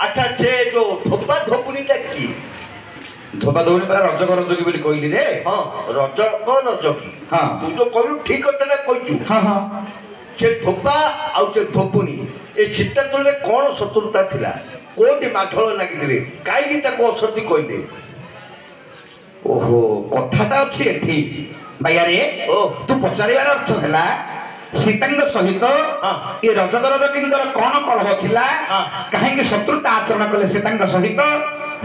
अच्छा से जो धोपा धोपुनी की ଧୋବା ଧୋବଣି ପରା ରଜ କରଜକି ବୋଲି କହିଲି ରେ। हाँ रज को रज की हाँ तू तो कहलु ठीक कथा कहचु ହଁ ହଁ से धोपा आउ से धोपुनी ए सीता तले कौन शत्रुता थिला कोटी माठळ लागिले काई ताको असती कहदे ଓହୋ କଥାଟା ଅଛି ଏଠି ଭାଇଆରେ। ଓ ତୁ ପଚାରିବାର ଅର୍ଥ ହେଲା ସୀତାଙ୍କ ସହିତ ହଁ ଏ ରଜଦରଜକିଙ୍କର କଣ କଳହ ଥିଲା, ହଁ କାହିଁକି ଶତ୍ରୁତା ଆଚରଣ କଲେ ସୀତାଙ୍କ ସହିତ,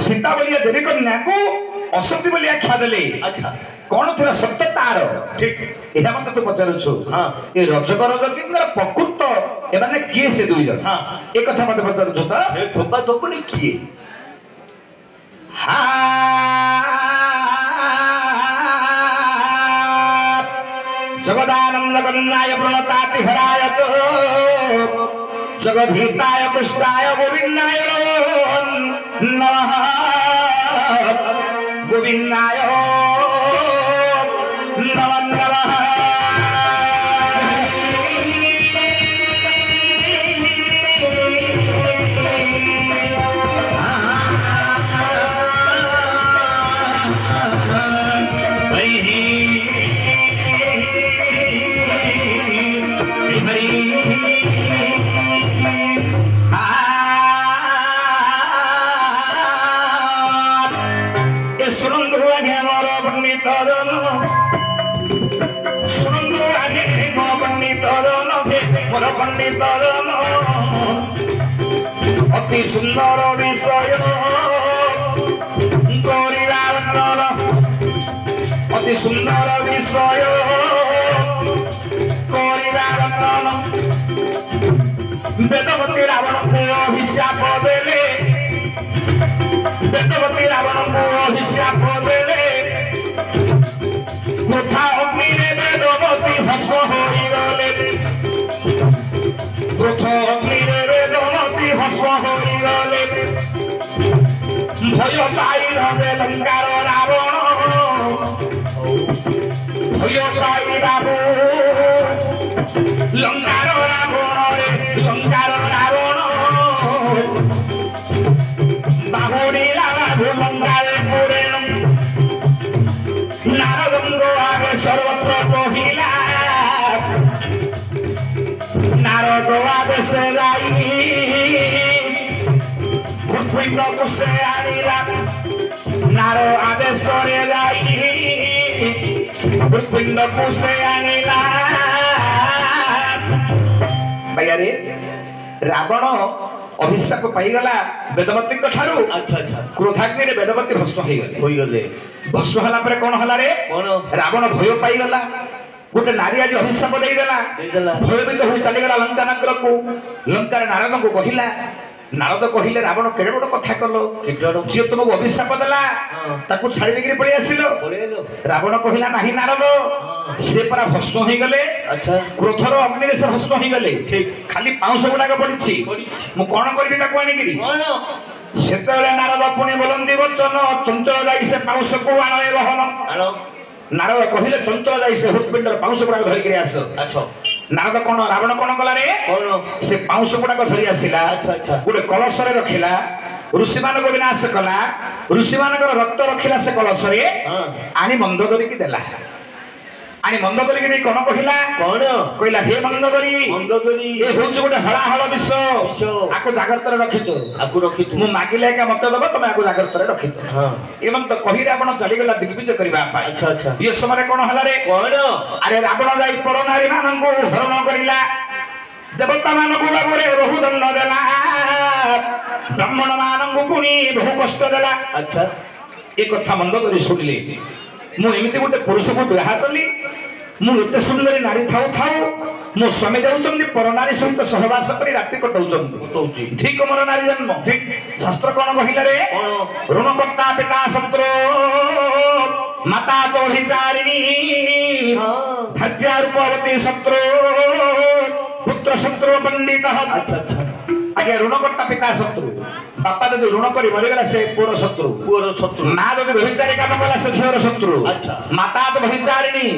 ସୀତା ବୋଲିଆ ଦେବୀ କନ୍ୟାକୁ ଅସତୀ ବୋଲି ଆଖ୍ୟା ଦେଲେ, अच्छा କଣ ଥିଲା ସତ୍ୟ ତାର ठीक ଏହା ମତେ ତୁ ପଚାରୁଛୁ। ହଁ ଏ ରଜଦରଜକିଙ୍କର ପ୍ରକୃତ ଏମାନେ କିଏ ସେ ଦୁଇ ଜଣ ହଁ ଏ କଥା ମତେ ପଚାରୁଛୁ ତ। ए धोपा धोपुनी किए हा जगदानंद कन्नाय प्रणताति हराय च जगधीताय कृष्णाय गोविन्दाय नमः गोविन्दाय नमः नमः। अति सुंदर विषय अति सुंदर विषय वेदवती रावण को अभिशाप देले वेदवती रावण को अभिशाप देले वृथा अग्नि वेदवती भस्म होइगले वृथा अग्नि वेदवती भस्म होइगले भय पाई रहे लंकार रावण भय पाई बाबू लंकार रावण रे लंकार रावण बाहुड़ी बाबू लंकार पुरे नारदंग आगे सर्वत्र कहिला नारद आदेश लाई पृथ्वी कुशे आनिला नार आदेश रे लाई पृथ्वी कुशे आनिला। भाइयारे रावण अभिशाप पाईगला वेदवती ठारू अच्छा अच्छा क्रोधाग्नि रे वेदवती भस्म होइगले भस्म होला परे कोन होला रे कौन रावण भय पाईगला गोटे नारी आज अभिशाप देईदेला भयभीत हो चलीगला लंका नगर को लंका नारद को कहिला नारद कहिले रावण केड़े बड़ कथा कलो जी तुमको अभिशाप देला ताकू छाड़ी देकरी पळी आसिलो रावण कहिला नाही नारद से परा भस्म होइगले अच्छा क्रोधर अग्नि रे से भस्म होइगले ठीक खाली पाउस गुडाक पड़िछि मु कोन करबी ताकू आनिगिरी कौन सेतेबेले नारद पुणी बोलंदी वचन चंचल जाई से पाउस को आणे रहन आनो नारद कहिले चंचल जाई से हृदपिंडर पाउस गुडाक धरि के आस अच्छा नारद कोन रावण कोन कला रे कौन से पाउस गुडाक धरि आसिला अच्छा अच्छा गोटे कलश रे रखिला ऋषि मान को विनाश कला ऋषि मानकर रक्त रखिला से कलश रे हाँ आनी बंद करी की देला आनी बंद करी की कोन कहिला कौन कहिला हे बंद करी मंदोदरी ए होछ गोटे हळा हळ विष विष। आको जागृत रे रखितो आकु रखी तू मु मागिले का मत दबो तमे आको जागृत रे रखितो हाँ एवं तो कहिरे आपण चली गला दिग्विजय करबा पाई अच्छा अच्छा ये समय कोन हला रे कौन अरे रावण जाई पर नारी मानंगु हरण करिला देवता मानंगु बाबुरे बहु दंड देला ब्राह्मण मानंगु पुनी बहु कष्ट देला अच्छा ए कथा मंद करी सुनिले मु एमिति गोटे पुरुष को विवाह कली मु एते सुंदरी नारी थाउ थाउ मो स्वामी जाउचंदी पर नारी सहित सहवास करी रात्रि कटाउचंदी ठीक मोर नारी जन्म ठीक शास्त्र कोन कहिला रे कौन ऋणकर्ता पिता शत्रु माता चौधरी चारिणी हाँ हज्या रूपवती शत्रु पुत्र शत्रु पंडित अच्छा अच्छा आगे ऋणकर्ता पिता शत्रु बापा जब ऋण कर मरीगला से पुअर शत्रु माँ जब व्यभिचारी काम कला से झीर शत्रु अच्छा माता तो व्यभिचारिणी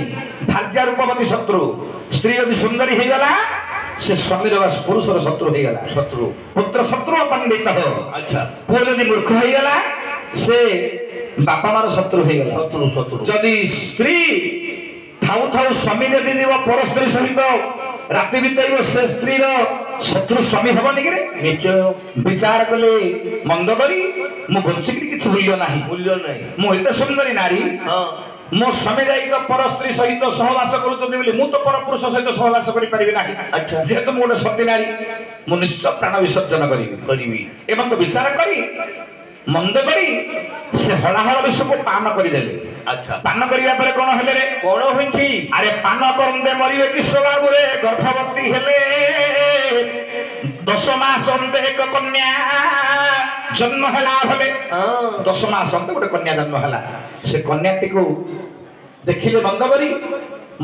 भाज्या रूपवती शत्रु स्त्री यदि सुंदरी हो गला ସେ ସ୍ୱାମୀର ବା ପୁରୁଷର ଶତ୍ରୁ ହେଇଗଲା। ଶତ୍ରୁ ପୁତ୍ର ଶତ୍ରୁ ପଣ୍ଡିତ ଆଚ୍ଛା ପୁଅ ଯଦି ମୂର୍ଖ ହେଇଗଲା ସେ ବାପା ମାର ଶତ୍ରୁ ହେଇଗଲା। ଶତ୍ରୁ ଶତ୍ରୁ ଯଦି ସ୍ତ୍ରୀ ଥାଉ ଥାଉ ସ୍ୱାମୀ ଯଦି ଯିବ ପର ସ୍ତ୍ରୀ ସହିତ ରାତି ବିତେଇବ ସେ ସ୍ତ୍ରୀର ଶତ୍ରୁ ସ୍ୱାମୀ ହବନି କିରେ? ନିଶ୍ଚୟ ବିଚାର କଲେ ମନ୍ଦ କରି ମୁଁ ବଞ୍ଚିକିରି କିଛି ମୂଲ୍ୟ ନାହିଁ। ମୂଲ୍ୟ ନାହିଁ। ମୁଁ ଏତେ ସୁନ୍ଦରୀ ନାରୀ ହଁ ମୋ ସ୍ୱାମୀ ଯାଇକି ପର ସ୍ତ୍ରୀ ସହିତ ସହବାସ କରୁଛନ୍ତି ବୋଲି ମୁଁ ତ ପର ପୁରୁଷ ସହିତ ସହବାସ କରିପାରିବି ନାହିଁ। ଆଚ୍ଛା। ଯେହେତୁ ମୁଁ ଗୋଟେ ସତୀ ନାରୀ ମୁଁ ନିଶ୍ଚୟ ପ୍ରାଣ ବିସର୍ଜନ କରିବି ଏବଂ ବିଚାର କରି ମନ୍ଦ କରି ସେ ହଳାହଳ ବିଷକୁ ପାନ କରିଦେଲେ। ଆଚ୍ଛା ପାନ କରିବା ପରେ କଣ ହେଲେ ରେ? କଣ ହୋଇଛି? ଆରେ ପାନ କରନ୍ତେ ମରିବେ କିଶୋର ବାବୁରେ ଗର୍ଭବତୀ ହେଲେ 10 ମାସ ଅନ୍ତେ ଏକ କନ୍ୟା ଜନ୍ମ ହେଲା ଭଲେ। ହଁ 10 ମାସ ଅନ୍ତେ ଗୋଟେ କନ୍ୟା ଜନ୍ମ ହେଲା। ସେ କନ୍ୟାଟିକୁ ଦେଖିଲେ ବନ୍ଦ କରି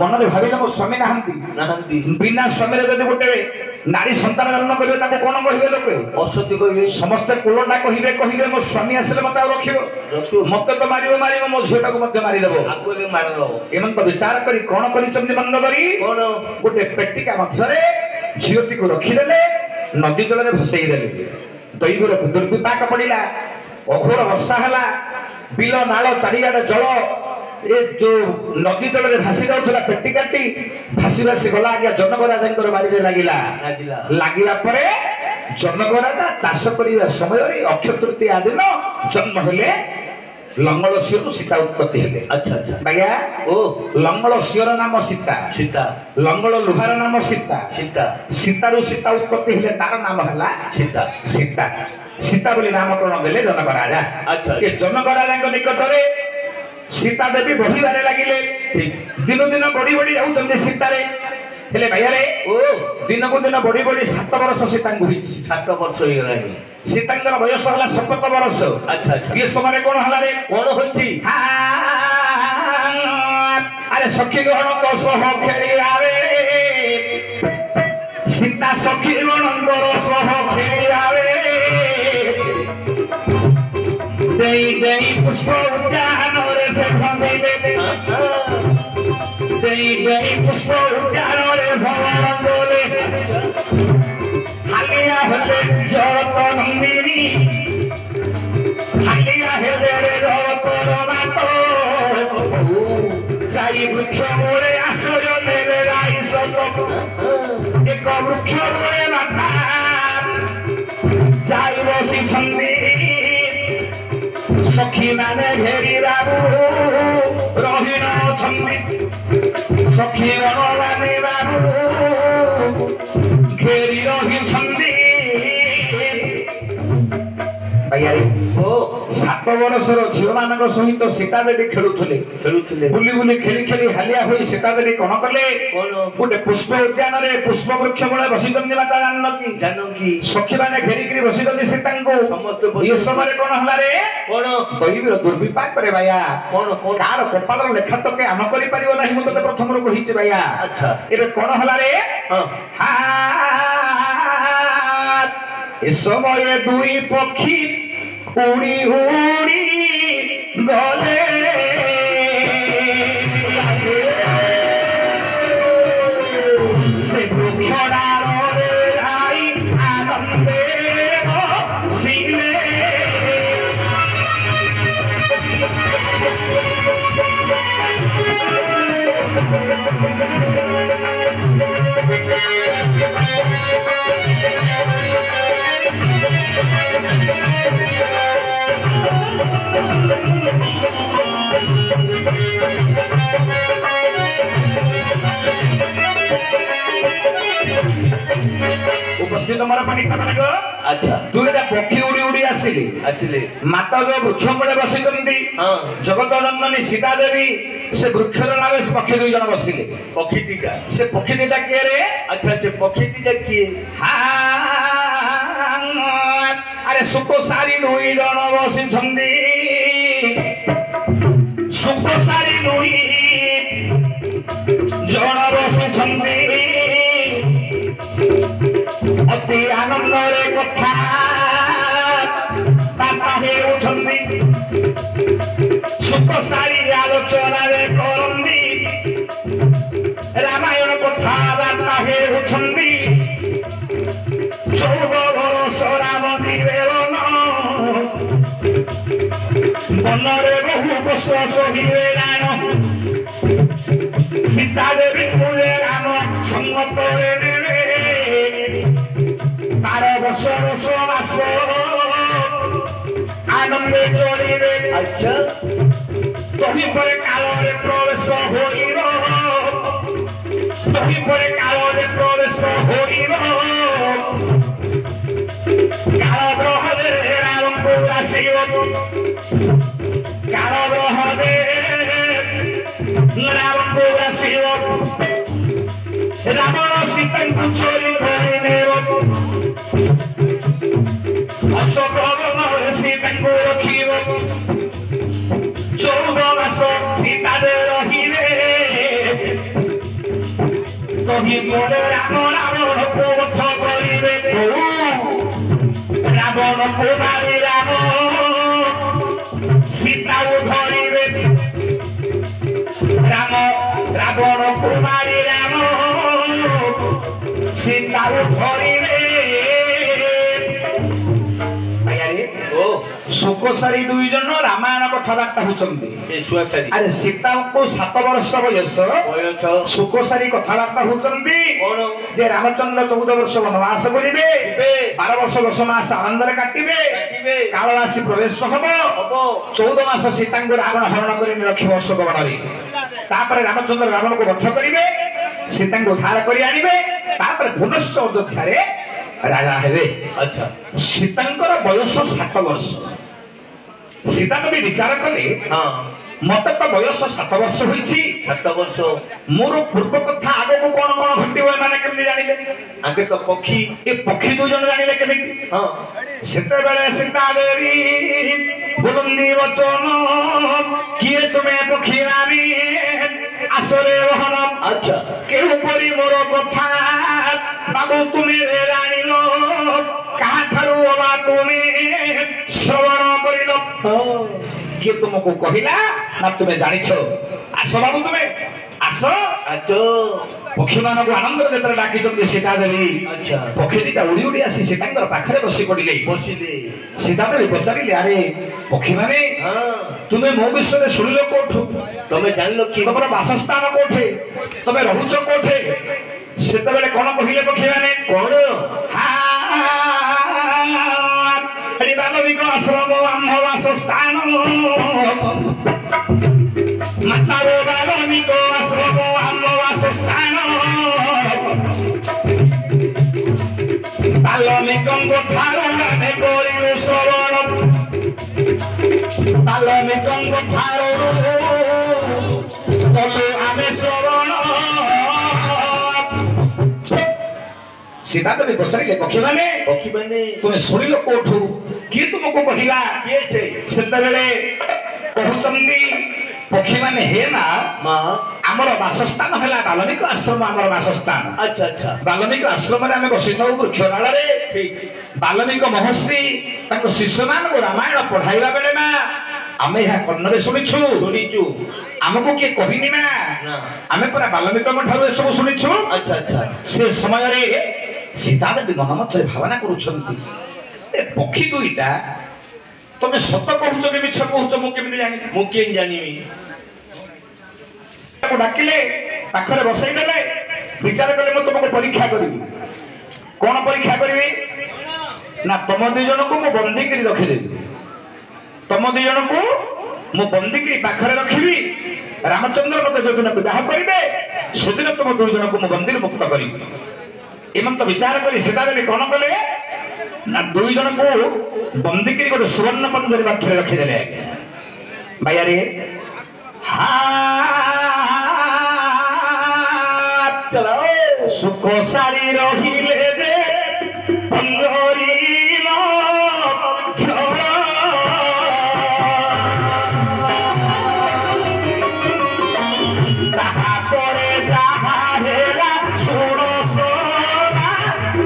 ମନରେ ଭାବିଲେ ମୋ ସ୍ୱାମୀ ନାହାନ୍ତି ବିନା ସ୍ୱାମୀରେ ଯଦି ଗୋଟେ ନାରୀ ସନ୍ତାନ ଜନ୍ମ କରିବେ ତାକୁ କଣ କହିବେ ଲୋକ? ଅସତ୍ୟ କହିବେ। ସମସ୍ତେ କୁଳଟା କହିବେ ମୋ ସ୍ୱାମୀ ଆସିଲେ ମତେ ଆଉ ରଖିବ? ମତେ ତ ମାରିବ ମୋ ଝିଅଟାକୁ ମଧ୍ୟ ମାରିଦେବ। ଆଗୁରେ ମାରିଦେବ। ଏମାନଙ୍କ ବିଚାର କରି କଣ କରିଛନ୍ତି ବନ୍ଦ କରି କଣ? ଗୋଟେ ପେଟିକା ମଧ୍ୟରେ ଝିଅଟିକୁ ରଖିଦେଲେ ନଦୀ ଜଳରେ ଭସେଇ ଦେଲେ। ଦୈବର ଦୁର୍ବିପାକ ପଡ଼ିଲା। ଅଘୋର ବର୍ଷା ହେଲା। ବିଲ ନାଳ ଚାରିଆଡେ ଜଳ। ଏ ଯୋଉ ନଦୀ ଜଳରେ ଭାସି ଯାଉଥିଲା ପେଟିକାଟି ଭାସି ଭାସି ଗଲା ଆଜ୍ଞା ଜନକ ରାଜାଙ୍କର ବାରିରେ ଲାଗିବା ପରେ ଜନକ ରାଜା ଚାଷ କରିବା ସମୟରେ ଅକ୍ଷୟ ତୃତୀୟା ଦିନ ଜନ୍ମ ହେଲେ। ଲଙ୍ଗଳ ସିଂହରୁ ସୀତା ଉତ୍ପତ୍ତି ହେଲେ। ଆଚ୍ଛା ଆଚ୍ଛା ଆଜ୍ଞା ଓ ଲଙ୍ଗଳ ସିଂହର ନାମ ସୀତା। ସୀତା ଲଙ୍ଗଳ ଲୁହାର ନାମ ସୀତା। ସୀତା ସୀତାରୁ ସୀତା ଉତ୍ପତ୍ତି ହେଲେ ତାର ନାମ ହେଲା ସୀତା ସୀତା। ସୀତା ବୋଲି ନାମକରଣ ଦେଲେ ଜନକ ରାଜା। ଆଚ୍ଛା ଏ ଜନକ ରାଜାଙ୍କ ନିକଟରେ ସୀତା ଦେବୀ ବଢିବାରେ ଲାଗିଲେ। ଦିନକୁ ଦିନ ବଢି ବଢି ଯାଉଛନ୍ତି ସୀତାରେ। ହେଲେ ଭାଇଆରେ ଓ ଦିନକୁ ଦିନ ବଢି ବଢି 7 ବର୍ଷ ସୀତାଙ୍କୁ ହେଇଛି। 7 ବର୍ଷ ହେଇଗଲାଣି। ସୀତାଙ୍କର ବୟସ ହେଲା 7 ବର୍ଷ। ଆଚ୍ଛା ଆଚ୍ଛା ଏ ସମୟରେ କଣ ହେଲା ରେ? କଣ ହୋଇଛି? ଆରେ ସଖୀ ଗଣଙ୍କ ସହ ଖେଳିଲା ରେ ସୀତା ସଖୀ ଗଣଙ୍କର ସହ ଖେଳିଲା ରେ ଦେଇ ଦେଇ ପୁଷ୍ପ ଉଦ୍ୟାନରେ ସେ ଭଙ୍ଗିଲେ। ଦେଇ ଦେଇ ପୁଷ୍ପ ଉଦ୍ୟାନରେ ଭଗବାନ ବୋଲେ ହାଲିଆ ହେଲେ ଜଗତ ନନ୍ଦିନୀ ହାଲିଆ ହେଲେ ଜଗତର ବାଟ ଯାଇ ବୃକ୍ଷ ମୂଳେ ଆଶ୍ରୟ ନେଲେ ରାଇ ସତ ଏକ ବୃକ୍ଷ ମୂଳେ ମାତା ଯାଇ ବସିଛନ୍ତି ସଖୀ ମାନେ ଘେରିବାକୁ ରହି ନଛନ୍ତି। ସଖୀ ମାନେ ବାବୁ ଘେରି ରହିଛନ୍ତି। ଓ 7 ବର୍ଷର ଝିଅମାନଙ୍କ ସହିତ ସୀତା ଦେବୀ ଖେଳୁଥିଲେ। ବୁଲି ବୁଲି ଖେଳି ଖେଳି ହାଲିଆ ହୋଇ ସୀତା ଦେବୀ କଣ କଲେ? ଗୋଟେ ପୁଷ୍ପ ଉଦ୍ୟାନରେ ପୁଷ୍ପ ବୃକ୍ଷ ମୂଳେ ବସିଛନ୍ତି ମାତା ଜାନ କି ସଖୀ ମାନେ ଘେରିକିରି ବସିଛନ୍ତି ସୀତାଙ୍କୁ। ଏ ସମୟରେ କଣ ହେଲା ରେ? କଣ? ଦୈବୀର ଦୁର୍ବିପାକରେ ଭାଇଆ କଣ କାହାର କପାଳର ଲେଖା ତ କେ ଆମ କରିପାରିବ ନାହିଁ। ମୁଁ ତତେ ପ୍ରଥମରୁ କହିଛି ଭାଇଆ। ଆଚ୍ଛା ଏବେ କଣ ହେଲା ରେ? ଏ ସମୟରେ 2 ପକ୍ଷୀ ଉଡ଼ି ଉଡ଼ି ଗଲେ। ସେ ବୃକ୍ଷ ଡାଳରେ ଯାଇ ଆନନ୍ଦେ ବସିଲେ। ଉପସ୍ଥିତ ମୋର ପଣ୍ଡିତ ମାନଙ୍କ ଆଚ୍ଛା 2ଟା ପକ୍ଷୀ ଉଡ଼ି ଉଡ଼ି ଆସିଲେ। ମାତା ଯୋଉ ବୃକ୍ଷ ମୂଳେ ବସିଛନ୍ତି ଜଗତ ଜନନୀ ସୀତା ଦେବୀ ସେ ବୃକ୍ଷର ନାଳେ ପକ୍ଷୀ 2 ଜଣ ବସିଲେ। ପକ୍ଷୀ ଦିଟା ସେ ପକ୍ଷୀ ଦିଟା କିଏ ରେ? ଆଚ୍ଛା ସେ ପକ୍ଷୀ ଦିଟା କିଏ? ଆରେ ସୁଖ ସାରି 2 ଜଣ ବସିଛନ୍ତି। ସୁଖ ସାରି 2 ଜଣ ବସିଛନ୍ତି। ଅତି ଆନନ୍ଦରେ କଥା ବାର୍ତ୍ତା ହେଉଛନ୍ତି। ସୁଖ ସାରି ଆଲୋଚନାରେ କରନ୍ତି। ରାମାୟଣ କଥା ବାର୍ତ୍ତା ହେଉଛନ୍ତି। বনরে বহু কষ্ট সহিবে রাম সীতা দেবী কুলে রাম সঙ্গ করে নেবে তার বছর মাস আনন্দে চলিবে আচ্ছা তহি পরে কালরে প্রবেশ হইব তহি পরে কালরে প্রবেশ হইব কাল গ্রহদে রামଙ୍କୁ আসিব কাল গ্রহদে রামଙ୍କୁ আসিব রাবଣ ସୀତାଙ୍କୁ ଚୋରି କରି ନେବ ଅଶୋକ ବନରେ ସୀତାଙ୍କୁ ରଖିବ 14 ମାସ ସୀତାରେ ରହିବେ ତହି ପରେ ରାମ ରାବଣକୁ ବଧ କରିବେ ରାବଣକୁ ମାରି ରାମ ସୀତାକୁ ଧରିବେ ରାମ ରାବଣକୁ ମାରି ରାମ ସୀତାକୁ ଧରିବେ ଓ ଶୋକସାରୀ ଦୁଇ ଜଣ ରାମାୟଣ କଥାବାର୍ତ୍ତା ହଉଛନ୍ତି ଏ ସୁଆସାରୀ ଆରେ ସୀତାଙ୍କୁ 7 ବର୍ଷ ବୟସ ବୟସ ଶୋକସାରୀ କଥାବାର୍ତ୍ତା ହଉଛନ୍ତି କଣ ଯେ ରାମଚନ୍ଦ୍ର 14 ବର୍ଷ ବନବାସ କରିବେ ଯିବେ 12 ବର୍ଷ 10 ମାସ ଆନନ୍ଦରେ କାଟିବେ କାଟିବେ କାଳବାସୀ ପ୍ରବେଶ ହବ ହବ 14 ମାସ ସୀତାଙ୍କୁ ରାବଣ ହରଣ କରି ରଖିବ ଅଶୋକ ବନରେ ତାପରେ ରାମଚନ୍ଦ୍ର ରାବଣକୁ ବଧ କରିବେ ସୀତାଙ୍କୁ ଉଦ୍ଧାର କରି ଆଣିବେ ତାପରେ ପୁନଶ୍ଚ ଅଯୋଧ୍ୟାରେ ରାଜା ହେବେ ଆଚ୍ଛା ସୀତାଙ୍କର ବୟସ 7 ବର୍ଷ ସୀତା ବି ବିଚାର କଲେ ହଁ ମତେ ତ ବୟସ 7 ବର୍ଷ ହୋଇଛି 7 ବର୍ଷ ମୋର ପୂର୍ବ କଥା ଆଗକୁ କଣ କଣ ଘଟିବ ଏମାନେ କେମିତି ଜାଣିଲେ ଆଗେ ତ ପକ୍ଷୀ ଏ ପକ୍ଷୀ ଦୁଇ ଜଣ ଜାଣିଲେ କେମିତି ହଁ ସେତେବେଳେ ସୀତା ଦେବୀ ବୁଲନ୍ଦି ବଚନ କିଏ ତୁମେ ପକ୍ଷୀ ରାଣୀ আসরে রহমান আচ্ছা কেউ পরি মোর কথা বাবু তুমি জানিল কাহাঠারু অবা তুমি শ্রবণ করিল কে তোমাকে কহিলা না তুমি জানিছ আস বাবু তুমি আস আচ্ছা পক্ষী মানুষ আনন্দরে যেতবে ডাকিছেন সীতা দেবী আচ্ছা পক্ষী দিটা উড়ি উড়ি আসি সীতাঙ্কর পাখে বসি পড়িলে বসিলে সীতা দেবী পচারিলে আরে পক্ষী মানে হ্যাঁ তুমি ମୋ ବିଷୟରେ ଶୁଣିଲ କୋଉଠୁ ତମେ ଜାଣିଲ କି ତମର ବାସସ୍ଥାନ କୋଉଠି ତମେ ରହୁଛ କୋଉଠି ସେତେବେଳେ କଣ କହିଲେ ପକ୍ଷୀ ମାନେ କଣ ଏଠି ବାଲବିକ ଆଶ୍ରମ ଆମ ବାସସ୍ଥାନ ମାତାର ବାଲବିକ ଆଶ୍ରମ ଆମ ବାସସ୍ଥାନ ବାଲମିକଙ୍କ ଠାରୁ ଆମେ କରିଲୁ ଶ୍ରବଣ ବାଲମିକଙ୍କ ଠାରୁ କଲୁ ଆମେ ଶ୍ରବଣ ସୀତା ଦେବୀ ପଚାରିଲେ ପକ୍ଷୀ ମାନେ ତୁମେ ଶୁଣିଲ କୋଉଠୁ କିଏ ତୁମକୁ କହିଲା କିଏ ସେ ସେତେବେଳେ କହୁଛନ୍ତି ପକ୍ଷୀ ମାନେ ହେ ମା ମା ଆମର ବାସସ୍ଥାନ ହେଲା ବାଲ୍ମୀକ ଆଶ୍ରମ ଆମର ବାସସ୍ଥାନ ଆଚ୍ଛା ଆଚ୍ଛା ବାଲ୍ମୀକ ଆଶ୍ରମରେ ଆମେ ବସିଥାଉ ବୃକ୍ଷ ଡାଳରେ ଠିକ ବାଲ୍ମୀକ ମହର୍ଷି ତାଙ୍କ ଶିଷ୍ୟମାନଙ୍କୁ ରାମାୟଣ ପଢାଇବା ବେଳେ ନା ଆମେ ଏହା କର୍ଣ୍ଣରେ ଶୁଣିଛୁ ଶୁଣିଛୁ ଆମକୁ କିଏ କହିନି ନା ନା ଆମେ ପୁରା ବାଲ୍ମୀକଙ୍କ ଠାରୁ ଏସବୁ ଶୁଣିଛୁ ଆଚ୍ଛା ଆଚ୍ଛା ସେ ସମୟରେ ସୀତା ଦେବୀ ମନ ମଧ୍ୟରେ ଭାବନା କରୁଛନ୍ତି ଏ ପକ୍ଷୀ ଦୁଇଟା ତମେ ସତ କହୁଛ କି ମିଛ କହୁଛ ମୁଁ କେମିତି ଜାଣିବି ମୁଁ କେମିତି ଜାଣିବି ତାକୁ ଡାକିଲେ ପାଖରେ ବସେଇ ଦେଲେ ବିଚାର କଲେ ମୁଁ ତୁମକୁ ପରୀକ୍ଷା କରିବି କଣ ପରୀକ୍ଷା କରିବି ନା ତମ ଦୁଇ ଜଣଙ୍କୁ ମୁଁ ବନ୍ଦୀକିରି ରଖିଦେବି ତମ ଦୁଇ ଜଣଙ୍କୁ ମୁଁ ବନ୍ଦୀକିରି ପାଖରେ ରଖିବି ରାମଚନ୍ଦ୍ର ମତେ ଯୋଉଦିନ ବିବାହ କରିବେ ସେଦିନ ତମ ଦୁଇ ଜଣଙ୍କୁ ମୁଁ ବନ୍ଦୀରୁ ମୁକ୍ତ କରିବି ଏମନ୍ତ ବିଚାର କରି ସୀତା ଦେବୀ କଣ କଲେ ନା ଦୁଇ ଜଣଙ୍କୁ ବନ୍ଦୀକିରି ଗୋଟେ ସୁବର୍ଣ୍ଣ ପଞ୍ଜରୀ ପାଖରେ ରଖିଦେଲେ ଆଜ୍ଞା ଭାଇଆରେ ସୁଖ ସାରି ରହିଲେ ଯେ ପଞ୍ଜରୀ ତାହାପରେ ଯାହା ହେଲା ଶୁଣ ଶୋନା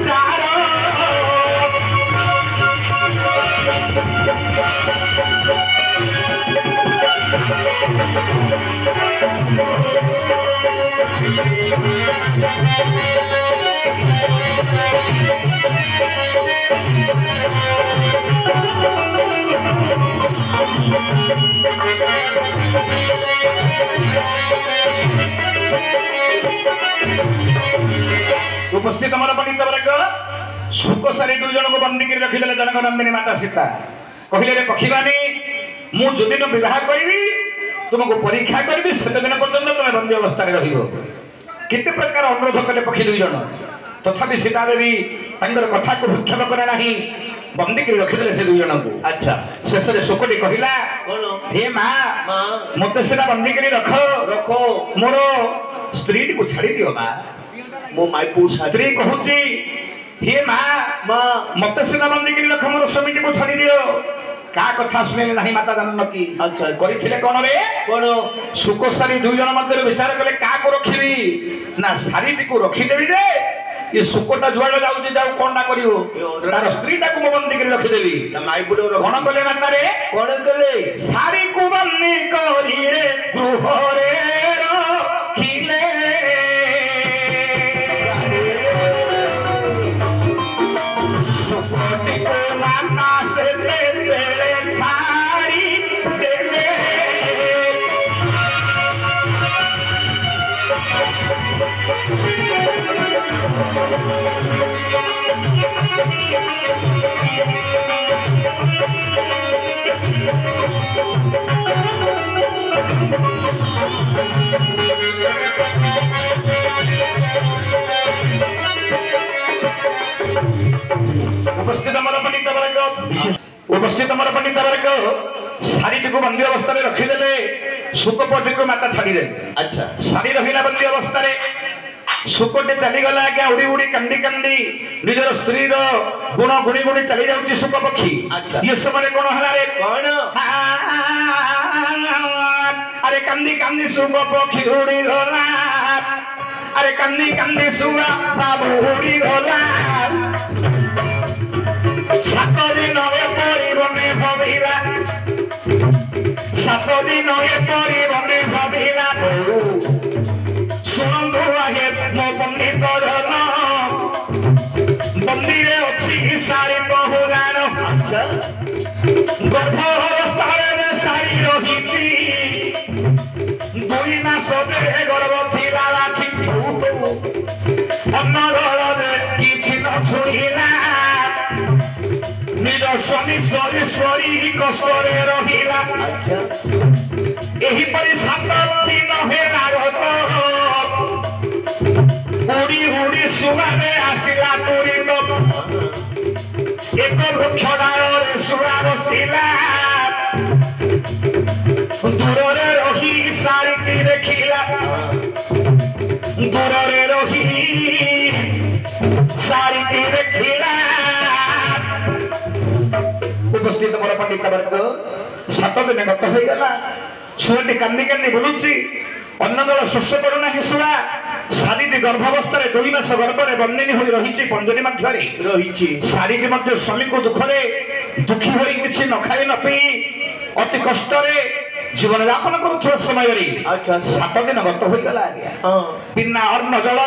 ଚାର उपस्थित मोर पंडित वर्ग सुख सारी दुई जन को बंदी कर रखिले जनक नंदिनी माता सीता कहले रे पक्षीवाणी मु जो दिन विवाह करी तुमको परीक्षा करी से दिन पर्यंत तुम बंदी अवस्था रहिबो केते प्रकार अनुरोध कले पक्षी दुई जन तथापि सीता देवी कथा को भूक्षेप करे नहीं बंदी कर रखिले से दुई जन को अच्छा शेष में सुखटी कहला हे माँ मत सीना बंदी कर रख रखो मोर स्त्री को छाड़ी दियो माँ मो माइपू स्त्री कहूची हे माँ मत सीना बंदी कर रख मोर स्वामी को छाड़ी दियो का कथा सुनिले नहीं माता जानन की अच्छा करिथिले कोन रे कोन सुख सारी दुई जन मध्य विचार कले का को रखिबी ना सारीटी को रखी देबी रे ये सुखटा जुआडे जाउची जाउ कोन ना करिवो तार स्त्रीटा को बंदी कर रखी देबी माई बुडो कोन कले माता रे कोन कले सारी को बंदी करी रे गृह रे रखिले सुखटी को माता से उपस्थित मोर पंडित वर्ग सारी को बंदी अवस्था रखीदे सुखपटी को माता छाड़ीदे अच्छा सारी रहिला बंदी अवस्था सुखटे चलीगला आज्ञा उड़ी उड़ी कांदी कांदी निजर स्त्री गुण गुणी गुणी चली जाऊँ सुख पक्षी ये समय कौन है रे कौन अरे कांदी कांदी सुख पक्षी उड़ी गला अरे कांदी कांदी सुगा बाबू उड़ी गला सात दिन परिबने भविला सात दिन परिबने भविला शुणु आगे मो पंडित मंदिर अच्छी सारी बहुराण गर्भावस्था सारी रही दुई मास गर्भ थिला अन्नदल किछि न छुईला निज स्वामी स्वरी कष्टरे रहिला एहिपरि 7 दिन हेला उड़ी उड़ी सुरारे आसिला तुरी एक वृक्ष डाଳରେ सुरा बसिला दूରରେ रही सारिती देखिला दूରରେ रही सारिती देखिला उपस्थित मोर पंडित वर्ग 7 दिन गत हो गला सुरटी कांदी कांदी बुलुची अन्नदल शोष करूना हिसुआ सारी गर्भावस्था 2 मास गर्भरे बंदिनी हो रही पंजरी मध्य रही सारी स्वामी को दुखरे दुखी हो किसी न खाई न पी अति कष्ट जीवन यापन कर समय 7 दिन गत हो गला बिना अन्न जल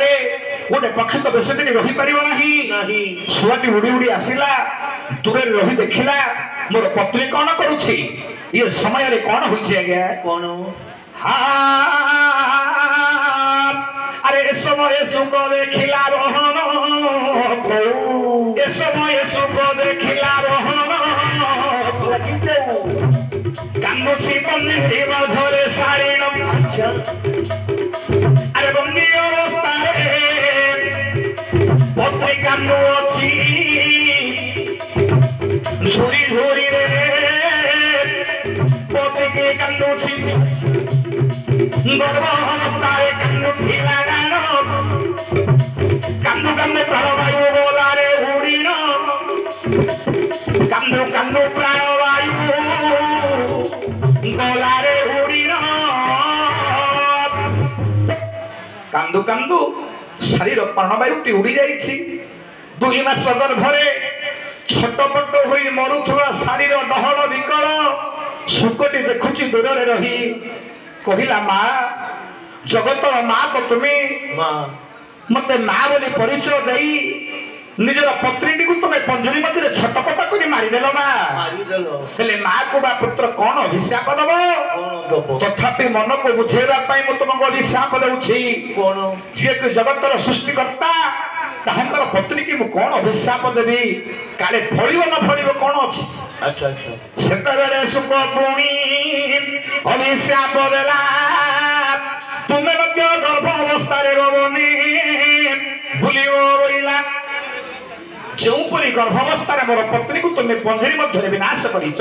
गोटे पक्षी तो बेस दिन रही पार ना शुआटी उड़ी उड़ी आसला दूर रही देखला मोर पत्नी कौन करुछि ये समय कौन होइछि आज्ञा कौन अरे समय सुख देखिला रोहन ए समय सुख देखिला रोहन कामुची बंदी मधुरे सारिण अरे बंदी अवस्था पत्नी कामु अच्छी झुरी झुरी रे पति के कांदुची गर्भावस्था कांदुथिला कांदु कांदु प्राणवायु बोलारे उड़ीन कांदु कांदु प्राणवायु बोलारे उड़ीन कांदु कांदु शरीर प्राणवायुटी उड़ी जाइछि 2 मास गर्भरे छटपट होई मरुथुआ शरीर डहल विकल सुखटी देखुची दूर रही कहला माँ जगत माँ तो तुम्हें मत माँ बोली परिचय दे निजर पत्नी को तुम्हें पंजरी मध्य छटपट कर मारिदेल मारे माँ को बा पुत्र कौन अभिशाप दब तथापि मन को बुझेगा तुमको अभिशाप दूसरी कौन जी जगतर सृष्टिकर्ता ତାହାଙ୍କର ପତ୍ନୀ କି ମୁଁ କଣ ଅଭିଶାପ ଦେବି କାଳେ ଫଳିବ ନ ଫଳିବ କଣ ଅଛି ଆଚ୍ଛା ଆଚ୍ଛା ସେତେବେଳେ ଶୁକ ପୁଣି ଅଭିଶାପ ଦେଲା ତୁମେ ମଧ୍ୟ ଗର୍ଭ ଅବସ୍ଥାରେ ରବନି ଭୁଲିବ ବୋଇଲା ଯେଉଁପରି ଗର୍ଭାବସ୍ଥାରେ ମୋର ପତ୍ନୀକୁ ତୁମେ ପଞ୍ଜୁରୀ ମଧ୍ୟରେ ବିନାଶ କରିଛ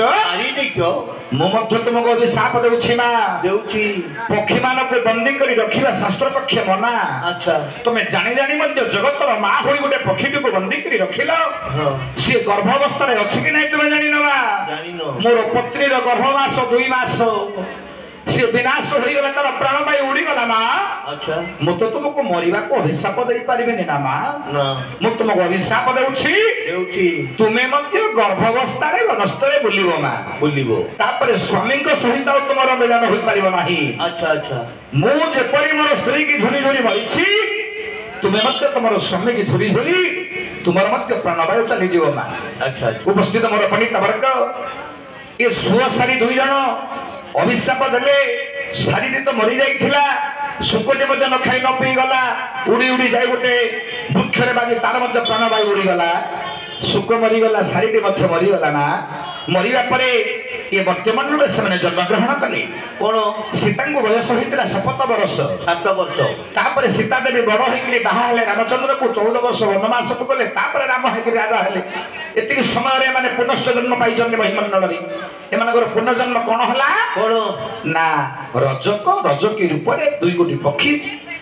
ମୁଁ ମଧ୍ୟ ତୁମକୁ ଅଭିଶାପ ଦେଉଛି ମା ଦେଉଛି ପକ୍ଷୀମାନଙ୍କୁ ବନ୍ଦୀ କରି ରଖିବା ଶାସ୍ତ୍ର ପକ୍ଷେ ମନା ଆଚ୍ଛା ତୁମେ ଜାଣି ଜାଣି ମଧ୍ୟ ଜଗତର ମା ହୋଇ ଗୋଟେ ପକ୍ଷୀଟିକୁ ବନ୍ଦୀ କରି ରଖିଲ ସିଏ ଗର୍ଭାବସ୍ଥାରେ ଅଛି କି ନାହିଁ ତୁମେ ଜାଣିନବା ଜାଣିନ ମୋର ପତ୍ନୀର ଗର୍ଭମାସ 2 ମାସ ସିଏ ବିନାଶ ହୋଇଗଲା ତାର ପ୍ରାଣବାୟୁ ଉଡ଼ିଗଲା ମା ଆଚ୍ଛା ମୁଁ ତ ତୁମକୁ ମରିବାକୁ ଅଭିଶାପ ଦେଇପାରିବିନି ନା ମା ନା ମୁଁ ତୁମକୁ ଅଭିଶାପ ଦେଉଛି ଦେଉଛି ତୁମେ ମଧ୍ୟ ଗର୍ଭାବସ୍ଥାରେ ବନସ୍ତରେ ବୁଲିବ ମା ବୁଲିବ ତାପରେ ସ୍ୱାମୀଙ୍କ ସହିତ ଆଉ ତୁମର ମିଳନ ହୋଇପାରିବ ନାହିଁ ଆଚ୍ଛା ଆଚ୍ଛା ମୁଁ ଯେପରି ମୋର ସ୍ତ୍ରୀକି ଝୁରି ଝୁରି ମରିଛି ତୁମେ ମଧ୍ୟ ତୁମର ସ୍ୱାମୀକି ଝୁରି ଝୁରି ତୁମର ମଧ୍ୟ ପ୍ରାଣବାୟୁ ଚାଲିଯିବ ମା ଆଚ୍ଛା ଉପସ୍ଥିତ ମୋର ପଣ୍ଡିତ ବର୍ଗ ଏ ସୁଅ ସାରି 2 ଜଣ ଅଭିଶାପ ଦେଲେ ଶାରୀରି ତ ମରି ଯାଇଥିଲା ଶୁକଟି ମଧ୍ୟ ନ ଖାଇ ନ ପିଇ ଗଲା ଉଡ଼ି ଉଡ଼ି ଯାଇ ଗୋଟେ ବୃକ୍ଷରେ ବାଜି ତାର ମଧ୍ୟ ପ୍ରାଣବାୟୁ ଉଡ଼ିଗଲା ଶୁକ ମରିଗଲା ଶାରୀରି ମଧ୍ୟ ମରିଗଲା ନା ମରିବା ପରେ ଏ ବର୍ତ୍ତମାନରେ ସେମାନେ ଜନ୍ମଗ୍ରହଣ କଲେ କଣ ସୀତାଙ୍କୁ ବୟସ ହୋଇଥିଲା 7 ବର୍ଷ 7 ବର୍ଷ ତାପରେ ସୀତା ଦେବୀ ବଡ଼ ହୋଇକରି ବାହା ହେଲେ ରାମଚନ୍ଦ୍ରକୁ 14 ବର୍ଷ ବନବାସକୁ ଗଲେ ତାପରେ ରାମ ହେଇକରି ରାଜା ହେଲେ ଏତିକି ସମୟରେ ଏମାନେ ପୁନଶ୍ଚ ଜନ୍ମ ପାଇଛନ୍ତି ମହିମଣ୍ଡଳରେ ଏମାନଙ୍କର ପୁନର୍ଜନ୍ମ କଣ ହେଲା କଣ ନା ରଜକୀ ରୂପରେ 2 କୋଟି ପକ୍ଷୀ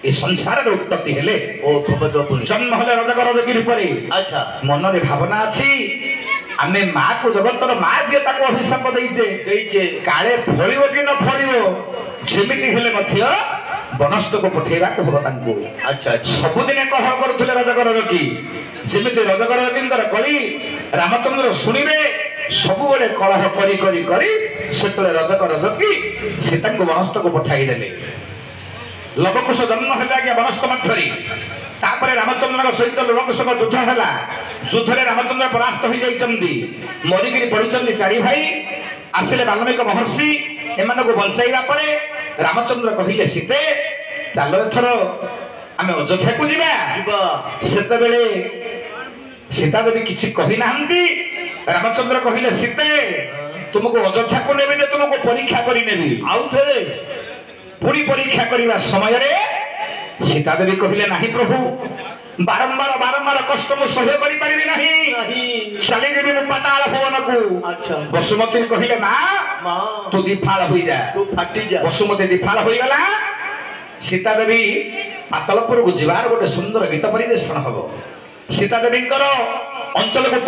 ଏ ସଂସାରରେ ଉତ୍ପତ୍ତି ହେଲେ ଓ ଥପଥପୁନି ଜନ୍ମ ହେଲେ ରଜକୀ ରୂପରେ ଆଚ୍ଛା ମନରେ ଭାବନା ଅଛି ଆମେ ମାକୁ ଜଗତର ମା ଯିଏ ତାକୁ ଅଭିଶାପ ଦେଇଛେ କାଳେ ଫଳିବ କି ନ ଫଳିବ ଯେମିତି ହେଲେ ମଧ୍ୟ ବନସ୍ତକୁ ପଠେଇବାକୁ ହବ ତାଙ୍କୁ ଆଚ୍ଛା ସବୁଦିନେ କହ କରୁଥିଲେ ରଜକୀ ଯେମିତି ରଜକୀଙ୍କର କଳି ରାମଚନ୍ଦ୍ର ଶୁଣିବେ ସବୁବେଳେ କଳହ କରି କରି କରି ସେତେବେଳେ ରଜକୀ ସୀତାଙ୍କୁ ବନସ୍ତକୁ ପଠାଇଦେଲେ ଲବକୁଶ ଜନ୍ମ ହେଲେ ଆଜ୍ଞା ବନସ୍ତ ମଧ୍ୟରେ ତାପରେ ରାମଚନ୍ଦ୍ରଙ୍କ ସହିତ ଲବକୁଶଙ୍କ ଯୁଦ୍ଧ ହେଲା ଯୁଦ୍ଧରେ ରାମଚନ୍ଦ୍ର ପରାସ୍ତ ହୋଇଯାଇଛନ୍ତି ମରିକିରି ପଡ଼ିଛନ୍ତି 4 ଭାଇ ଆସିଲେ ବାଲ୍ମୀକି ମହର୍ଷି ଏମାନଙ୍କୁ ବଞ୍ଚାଇବା ପରେ ରାମଚନ୍ଦ୍ର କହିଲେ ସୀତେ ଚାଲ ଏଥର ଆମେ ଅଯୋଧ୍ୟାକୁ ଯିବା ସେତେବେଳେ ସୀତା ଦେବୀ କିଛି କହିନାହାନ୍ତି ରାମଚନ୍ଦ୍ର କହିଲେ ସୀତେ ତୁମକୁ ଅଯୋଧ୍ୟାକୁ ନେବି ଯେ ତୁମକୁ ପରୀକ୍ଷା କରି ନେବି ଆଉ ଥରେ ପୁଣି ପରୀକ୍ଷା କରିବା ସମୟରେ ସୀତା ଦେବୀ କହିଲେ ନାହିଁ ପ୍ରଭୁ ବାରମ୍ବାର କଷ୍ଟ ମୁଁ ସହ୍ୟ କରିପାରିବି ନାହିଁ ଚାଲିଯିବି ମୁଁ ପାତାଳ ଭୁବନକୁ ବସୁମତୀ କହିଲେ ମା ତୁ ଦିଫାଳ ହୋଇଯା ବସୁମତୀ ଦିଫାଳ ହୋଇଗଲା ସୀତା ଦେବୀ ପାତାଳପୁରକୁ ଯିବାର ଗୋଟେ ସୁନ୍ଦର ଗୀତ ପରିବେଷଣ ହବ ସୀତା ଦେବୀଙ୍କର ଅଞ୍ଚଳକୁ